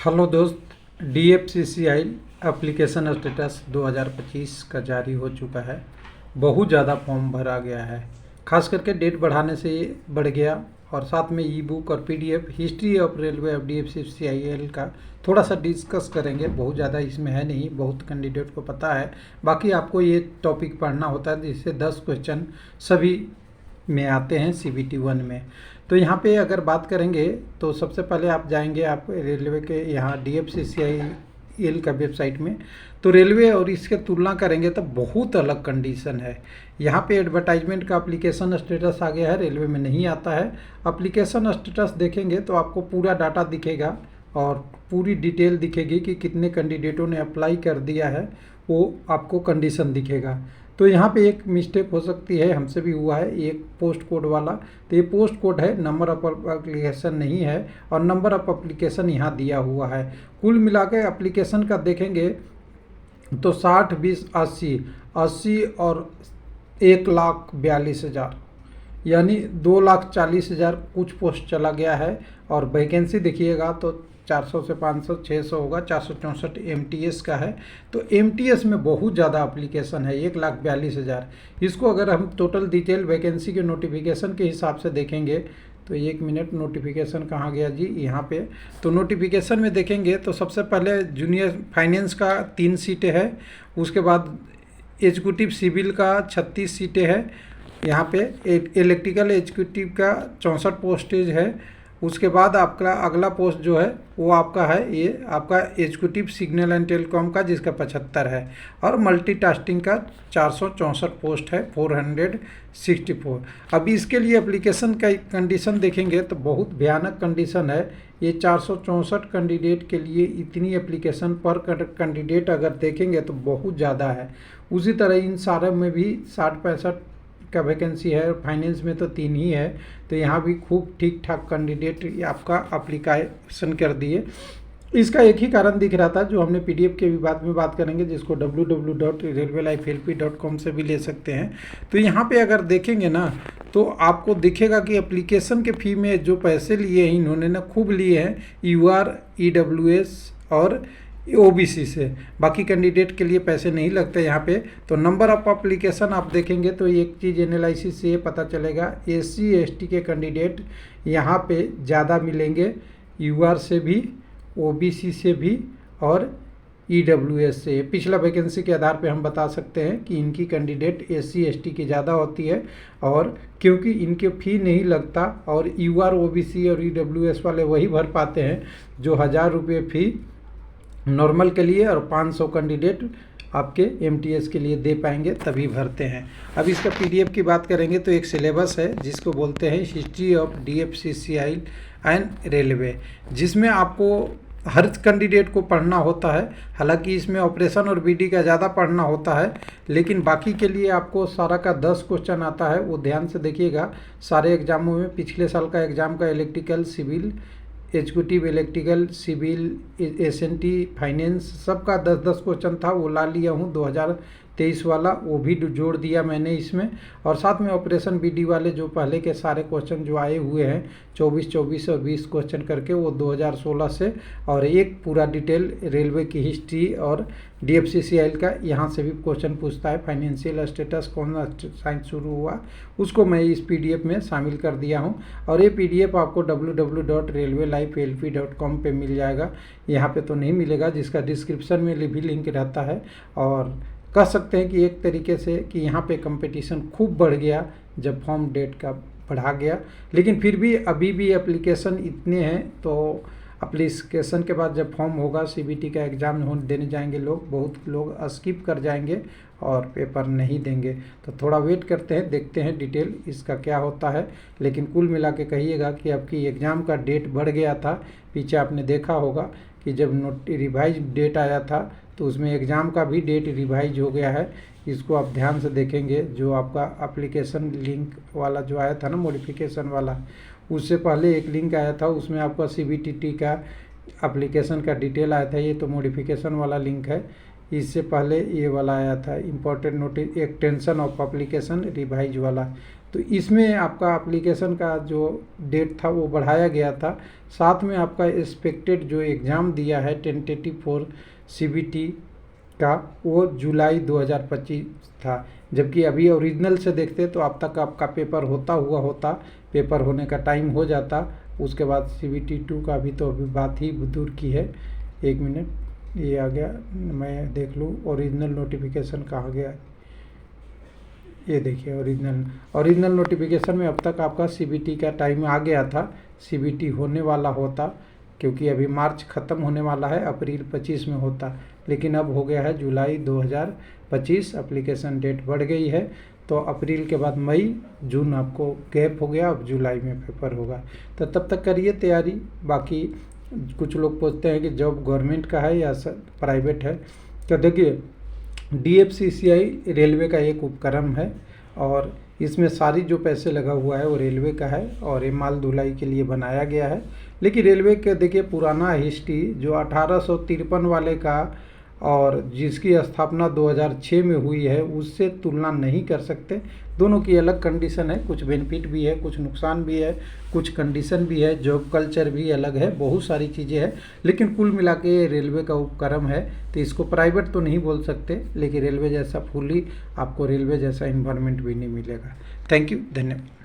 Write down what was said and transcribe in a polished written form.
Hello दोस्त, DFCCI application status 2025 का जारी हो चुका है। बहुत ज़्यादा फॉर्म भरा गया है, खास करके डेट बढ़ाने से ये बढ़ गया। और साथ में ई बुक और PDF history of railway of DFCCIL का थोड़ा सा डिस्कस करेंगे। बहुत ज़्यादा इसमें है नहीं, बहुत कैंडिडेट को पता है। बाकी आपको ये टॉपिक पढ़ना होता है जिससे 10 क्वेश्चन सभी में आते हैं CBT 1 में। तो यहाँ पे अगर बात करेंगे तो सबसे पहले आप जाएंगे आप रेलवे के यहाँ DFCCIL का वेबसाइट में, तो रेलवे और इसके तुलना करेंगे तो बहुत अलग कंडीशन है। यहाँ पे एडवर्टाइजमेंट का एप्लीकेशन स्टेटस आ गया है, रेलवे में नहीं आता है। एप्लीकेशन स्टेटस देखेंगे तो आपको पूरा डाटा दिखेगा और पूरी डिटेल दिखेगी कि कितने कैंडिडेटों ने अप्लाई कर दिया है, वो आपको कंडीशन दिखेगा। तो यहाँ पे एक मिस्टेक हो सकती है, हमसे भी हुआ है, एक पोस्ट कोड वाला। तो ये पोस्ट कोड है, नंबर ऑफ एप्लीकेशन नहीं है, और नंबर ऑफ एप्लीकेशन यहाँ दिया हुआ है। कुल मिला के एप्लीकेशन का देखेंगे तो 60, 20, 80 और 1,42,000 यानी 2,40,000 कुछ पोस्ट चला गया है। और वैकेंसी देखिएगा तो 400 से 500 600 होगा, 464 MTS का है। तो MTS में बहुत ज़्यादा एप्लीकेशन है, 1,42,000। इसको अगर हम टोटल डिटेल वैकेंसी के नोटिफिकेशन के हिसाब से देखेंगे तो 1 मिनट, नोटिफिकेशन कहाँ गया जी, यहाँ पे। तो नोटिफिकेशन में देखेंगे तो सबसे पहले जूनियर फाइनेंस का 3 सीटें हैं, उसके बाद एग्जीक्यूटिव सिविल का 36 सीटें हैं, यहाँ पे इलेक्ट्रिकल एग्जीक्यूटिव का 64 पोस्टेज है। उसके बाद आपका अगला पोस्ट जो है वो आपका है, ये आपका एग्जीक्यूटिव सिग्नल एंड टेलीकॉम का, जिसका 75 है। और मल्टीटास्किंग का 464 पोस्ट है, 464। अभी इसके लिए एप्लीकेशन का कंडीशन देखेंगे तो बहुत भयानक कंडीशन है। ये 464 कैंडिडेट के लिए इतनी एप्लीकेशन पर कैंडिडेट अगर देखेंगे तो बहुत ज़्यादा है। उसी तरह इन सारे में भी 60-65 का वैकेंसी है। फाइनेंस में तो 3 ही है, तो यहाँ भी खूब ठीक ठाक कैंडिडेट आपका एप्लीकेशन कर दिए। इसका एक ही कारण दिख रहा था, जो हमने PDF के भी बाद में बात करेंगे, जिसको www.railwaylifelp.com से भी ले सकते हैं। तो यहाँ पे अगर देखेंगे ना तो आपको दिखेगा कि एप्लीकेशन के फ़ी में जो पैसे लिए हैं इन्होंने ना खूब लिए हैं UR, EWS और OBC से। बाकी कैंडिडेट के लिए पैसे नहीं लगते यहाँ पे। तो नंबर ऑफ एप्लीकेशन आप देखेंगे तो एक चीज़ एनालिसिस से ये पता चलेगा, SC ST के कैंडिडेट यहाँ पे ज़्यादा मिलेंगे, UR से भी, OBC से भी और EWS से। पिछला वैकेंसी के आधार पे हम बता सकते हैं कि इनकी कैंडिडेट SC ST की ज़्यादा होती है, और क्योंकि इनके फ़ी नहीं लगता और UR, OBC और EWS वाले वही भर पाते हैं जो 1,000 रुपये फ़ी नॉर्मल के लिए और 500 कैंडिडेट आपके MTS के लिए दे पाएंगे, तभी भरते हैं। अब इसका PDF की बात करेंगे तो एक सिलेबस है जिसको बोलते हैं history of DFCCI and railway, जिसमें आपको हर कैंडिडेट को पढ़ना होता है। हालांकि इसमें ऑपरेशन और BD का ज़्यादा पढ़ना होता है, लेकिन बाकी के लिए आपको सारा का 10 क्वेश्चन आता है, वो ध्यान से देखिएगा। सारे एग्जामों में पिछले साल का एग्ज़ाम का electrical, civil, executive electrical, civil, SNT, finance, सबका 10-10 क्वेश्चन था, वो ला लिया हूँ। 2023 वाला वो भी जोड़ दिया मैंने इसमें। और साथ में ऑपरेशन BD वाले जो पहले के सारे क्वेश्चन जो आए हुए हैं 24 और 20 क्वेश्चन करके, वो 2016 से, और एक पूरा डिटेल रेलवे की हिस्ट्री और DFCCIL का यहाँ से भी क्वेश्चन पूछता है। फाइनेंशियल स्टेटस कौन सा साइंस शुरू हुआ, उसको मैं इस PDF में शामिल कर दिया हूँ। और ये PDF आपको www.railwaylifelp.com पे मिल जाएगा, यहाँ पे तो नहीं मिलेगा, जिसका डिस्क्रिप्शन में भी लिंक रहता है। और कह सकते हैं कि एक तरीके से कि यहाँ पे कंपटीशन खूब बढ़ गया जब फॉर्म डेट का बढ़ा गया, लेकिन फिर भी अभी भी एप्लीकेशन इतने हैं। तो एप्लीकेशन के बाद जब फॉर्म होगा, CBT का एग्ज़ाम देने जाएंगे लोग, बहुत लोग स्किप कर जाएंगे और पेपर नहीं देंगे। तो थोड़ा वेट करते हैं, देखते हैं डिटेल इसका क्या होता है। लेकिन कुल मिला के कहिएगा कि आपकी एग्ज़ाम का डेट बढ़ गया था। पीछे आपने देखा होगा कि जब रिवाइज डेट आया था तो उसमें एग्ज़ाम का भी डेट रिवाइज हो गया है। इसको आप ध्यान से देखेंगे, जो आपका एप्लीकेशन लिंक वाला जो आया था ना, मॉडिफिकेशन वाला, उससे पहले एक लिंक आया था, उसमें आपका CBTT का एप्लीकेशन का डिटेल आया था। ये तो मॉडिफिकेशन वाला लिंक है। इससे पहले ये वाला आया था important notice extension of application revise वाला। तो इसमें आपका एप्लीकेशन का जो डेट था वो बढ़ाया गया था। साथ में आपका एक्सपेक्टेड जो एग्ज़ाम दिया है टेंटेटिव फॉर CBT का वो जुलाई 2025 था, जबकि अभी ओरिजिनल से देखते तो अब तक आपका पेपर होता, पेपर होने का टाइम हो जाता। उसके बाद CBT 2 का भी तो अभी बात ही दूर की है। 1 मिनट, ये आ गया, मैं देख लूँ ओरिजिनल नोटिफिकेशन कहाँ गया। ये देखिए ओरिजिनल नोटिफिकेशन में अब तक आपका CBT का टाइम आ गया था, CBT होने वाला होता, क्योंकि अभी मार्च ख़त्म होने वाला है, अप्रैल 25 में होता, लेकिन अब हो गया है जुलाई 2025। एप्लीकेशन डेट बढ़ गई है, तो अप्रैल के बाद मई जून आपको गैप हो गया, अब जुलाई में पेपर होगा। तो तब तक करिए तैयारी। बाकी कुछ लोग पूछते हैं कि जॉब गवर्नमेंट का है या प्राइवेट है, तो देखिए DFCCI रेलवे का एक उपक्रम है और इसमें सारी जो पैसे लगा हुआ है वो रेलवे का है और ये माल ढुलाई के लिए बनाया गया है। लेकिन रेलवे के देखिए पुराना हिस्ट्री जो 1853 वाले का और जिसकी स्थापना 2006 में हुई है उससे तुलना नहीं कर सकते। दोनों की अलग कंडीशन है, कुछ बेनिफिट भी है, कुछ नुकसान भी है, कुछ कंडीशन भी है, जॉब कल्चर भी अलग है, बहुत सारी चीज़ें हैं। लेकिन कुल मिला के रेलवे का उपक्रम है, तो इसको प्राइवेट तो नहीं बोल सकते, लेकिन रेलवे जैसा फुली आपको रेलवे जैसा इन्वायरमेंट भी नहीं मिलेगा। थैंक यू, धन्यवाद।